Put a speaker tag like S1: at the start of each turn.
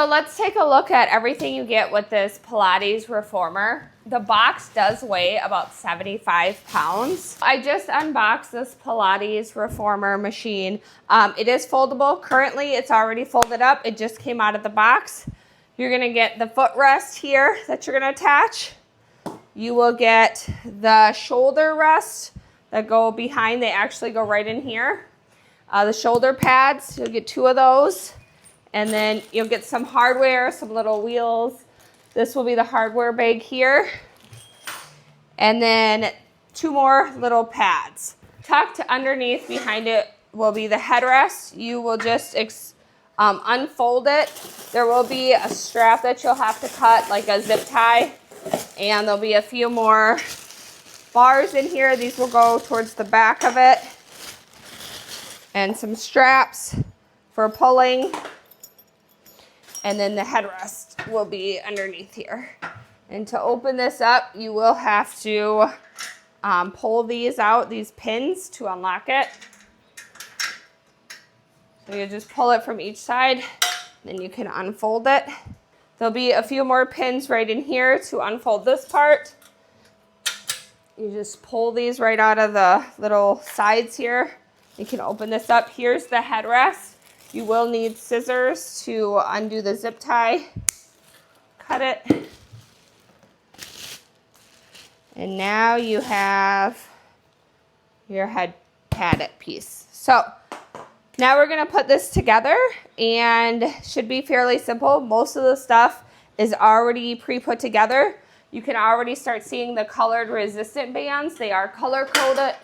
S1: So let's take a look at everything you get with this Pilates Reformer. The box does weigh about 75 pounds. I just unboxed this Pilates Reformer machine. It is foldable. Currently, it's already folded up. It just came out of the box. You're gonna get the footrest here that you're gonna attach. You will get the shoulder rest that go behind. They actually go right in here. The shoulder pads, you'll get 2 of those. And then you'll get some hardware, some little wheels. This will be the hardware bag here. And then 2 more little pads. Tucked underneath behind it will be the headrest. You will just unfold it. There will be a strap that you'll have to cut, like a zip tie. And there'll be a few more bars in here. These will go towards the back of it. And some straps for pulling. And then the headrest will be underneath here. And to open this up, you will have to pull these out, these pins, to unlock it. So you just pull it from each side, then you can unfold it. There'll be a few more pins right in here to unfold this part. You just pull these right out of the little sides here. You can open this up. Here's the headrest. You will need scissors to undo the zip tie. Cut it. And now you have your head padded piece. So now we're gonna put this together and should be fairly simple. Most of the stuff is already pre-put together. You can already start seeing the colored resistant bands. They are color coded.